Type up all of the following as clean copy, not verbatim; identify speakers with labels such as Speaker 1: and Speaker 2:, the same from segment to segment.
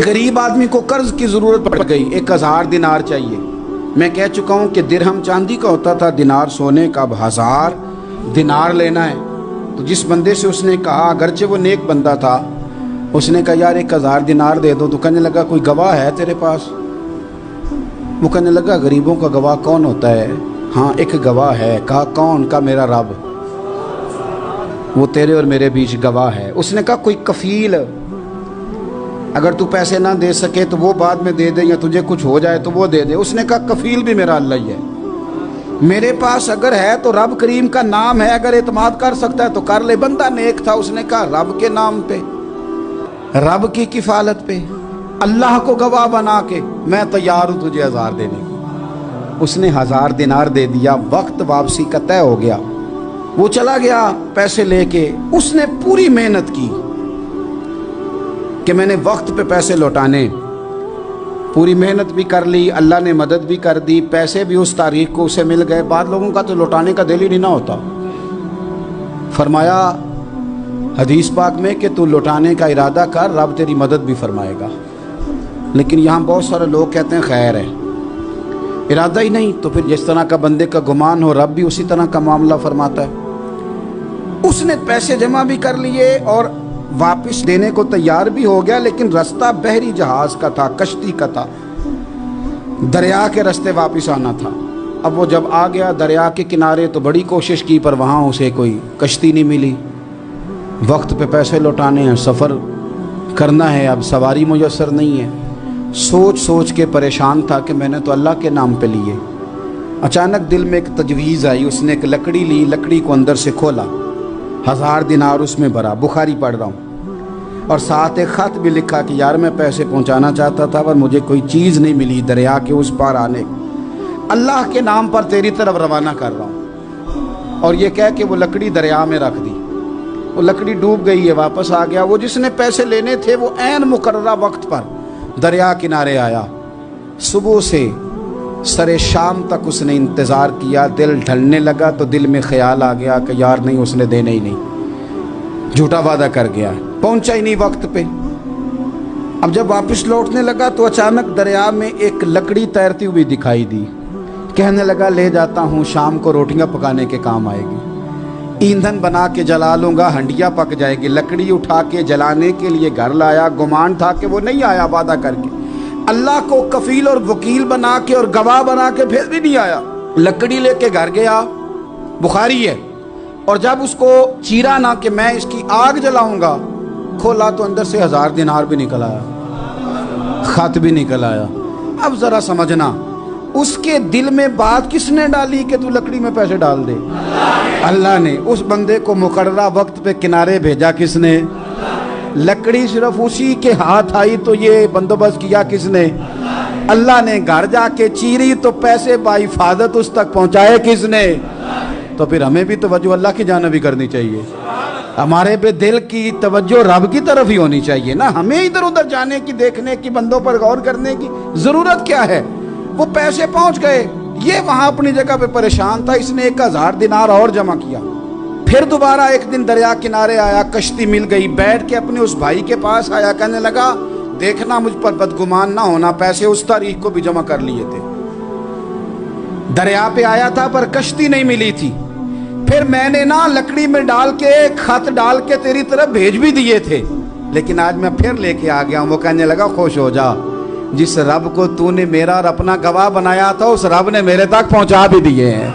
Speaker 1: غریب آدمی کو قرض کی ضرورت پڑ گئی، 1000 دینار چاہیے۔ میں کہہ چکا ہوں کہ درہم چاندی کا ہوتا تھا، دینار سونے کا، اب 1000 دینار لینا ہے۔ تو جس بندے سے اس نے کہا، اگرچہ وہ نیک بندہ تھا، اس نے کہا یار 1000 دینار دے دو، تو کہنے لگا کوئی گواہ ہے تیرے پاس؟ وہ کہنے لگا غریبوں کا گواہ کون ہوتا ہے؟ ہاں ایک گواہ ہے۔ کہا کون؟ کہا میرا رب، وہ تیرے اور میرے بیچ گواہ ہے۔ اس نے کہا کوئی کفیل، اگر تو پیسے نہ دے سکے تو وہ بعد میں دے دے، یا تجھے کچھ ہو جائے تو وہ دے دے۔ اس نے کہا کفیل بھی میرا اللہ ہی ہے، میرے پاس اگر ہے تو رب کریم کا نام ہے، اگر اعتماد کر سکتا ہے تو کر لے۔ بندہ نیک تھا، اس نے کہا رب کے نام پہ، رب کی کفالت پہ، اللہ کو گواہ بنا کے میں تیار ہوں تجھے 1000 دینے کو۔ اس نے 1000 دینار دے دیا، وقت واپسی کا طے ہو گیا۔ وہ چلا گیا پیسے لے کے، اس نے پوری محنت کی کہ میں نے وقت پہ پیسے لوٹانے، پوری محنت بھی کر لی، اللہ نے مدد بھی کر دی، پیسے بھی اس تاریخ کو اسے مل گئے۔ بعض لوگوں کا تو لوٹانے کا دل ہی نہیں نہ ہوتا۔ فرمایا حدیث پاک میں کہ تو لوٹانے کا ارادہ کر، رب تیری مدد بھی فرمائے گا۔ لیکن یہاں بہت سارے لوگ کہتے ہیں خیر ہے، ارادہ ہی نہیں، تو پھر جس طرح کا بندے کا گمان ہو رب بھی اسی طرح کا معاملہ فرماتا ہے۔ اس نے پیسے جمع بھی کر لیے اور واپس دینے کو تیار بھی ہو گیا، لیکن رستہ بحری جہاز کا تھا، کشتی کا تھا، دریا کے رستے واپس آنا تھا۔ اب وہ جب آ گیا دریا کے کنارے تو بڑی کوشش کی، پر وہاں اسے کوئی کشتی نہیں ملی۔ وقت پہ پیسے لوٹانے ہیں، سفر کرنا ہے، اب سواری میسر نہیں ہے۔ سوچ سوچ کے پریشان تھا کہ میں نے تو اللہ کے نام پہ لیے۔ اچانک دل میں ایک تجویز آئی، اس نے ایک لکڑی لی، لکڑی کو اندر سے کھولا، 1000 دینار اس میں بھرا، بخاری پڑھ رہا ہوں، اور ساتھ ایک خط بھی لکھا کہ یار میں پیسے پہنچانا چاہتا تھا پر مجھے کوئی چیز نہیں ملی دریا کے اس پار آنے، اللہ کے نام پر تیری طرف روانہ کر رہا ہوں۔ اور یہ کہہ کہ وہ لکڑی دریا میں رکھ دی، وہ لکڑی ڈوب گئی ہے، واپس آ گیا۔ وہ جس نے پیسے لینے تھے وہ عین مقررہ وقت پر دریا کنارے آیا۔ صبح سے سر شام تک اس نے انتظار کیا، دل ڈھلنے لگا تو دل میں خیال آ گیا کہ یار نہیں، اس نے دینے ہی نہیں، جھوٹا وعدہ کر گیا، پہنچا ہی نہیں وقت پہ۔ اب جب واپس لوٹنے لگا تو اچانک دریا میں ایک لکڑی تیرتی ہوئی دکھائی دی، کہنے لگا لے جاتا ہوں، شام کو روٹیاں پکانے کے کام آئے گی، ایندھن بنا کے جلا لوں گا، ہنڈیا پک جائے گی۔ لکڑی اٹھا کے جلانے کے لیے گھر لایا، گمان تھا کہ وہ نہیں آیا وعدہ کر کے، اللہ کو کفیل اور وکیل بنا کے اور گواہ بنا کے پھر بھی نہیں آیا۔ لکڑی لے کے گھر گیا، بخاری ہے، اور جب اس کو چیرا نہ کہ میں اس کی آگ جلاؤں گا، کھولا تو اندر سے 1000 دینار بھی نکل آیا، خط بھی نکل آیا۔ اب ذرا سمجھنا، اس کے دل میں بات کس نے ڈالی کہ تو لکڑی میں پیسے ڈال دے؟ اللہ نے۔ اس بندے کو مقررہ وقت پہ کنارے بھیجا کس نے؟ لکڑی صرف اسی کے ہاتھ آئی تو یہ بندوبست کیا کس نے؟ اللہ نے۔ گھر جا کے چیری تو پیسے بحفاظت اس تک پہنچائے کس نے؟ تو پھر ہمیں بھی توجہ اللہ کی جانب بھی کرنی چاہیے، ہمارے پہ دل کی توجہ رب کی طرف ہی ہونی چاہیے نا، ہمیں ادھر ادھر جانے کی، دیکھنے کی، بندوں پر غور کرنے کی ضرورت کیا ہے؟ وہ پیسے پہنچ گئے، یہ وہاں اپنی جگہ پہ پریشان تھا، اس نے 1000 دینار اور جمع کیا۔ پھر دوبارہ ایک دن دریا کنارے آیا، کشتی مل گئی، بیٹھ کے اپنے اس بھائی کے پاس آیا، کہنے لگا دیکھنا مجھ پر بدگمان نہ ہونا، پیسے اس تاریخ کو بھی جمع کر لیے تھے، دریا پہ آیا تھا پر کشتی نہیں ملی تھی، پھر میں نے نا لکڑی میں ڈال کے خط ڈال کے تیری طرف بھیج بھی دیے تھے، لیکن آج میں پھر لے کے آ گیا ہوں۔ وہ کہنے لگا خوش ہو جا، جس رب کو تو نے میرا اور اپنا گواہ بنایا تھا اس رب نے میرے تک پہنچا بھی دیے ہیں۔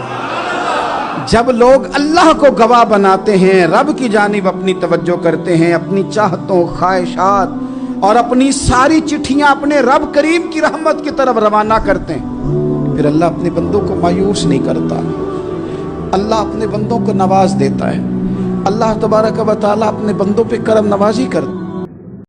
Speaker 1: جب لوگ اللہ کو گواہ بناتے ہیں، رب کی جانب اپنی توجہ کرتے ہیں، اپنی چاہتوں، خواہشات اور اپنی ساری چٹھیاں اپنے رب کریم کی رحمت کی طرف روانہ کرتے ہیں، پھر اللہ اپنے بندوں کو مایوس نہیں کرتا، اللہ اپنے بندوں کو نواز دیتا ہے، اللہ تبارک و تعالیٰ اپنے بندوں پہ کرم نوازی کرتا ہے۔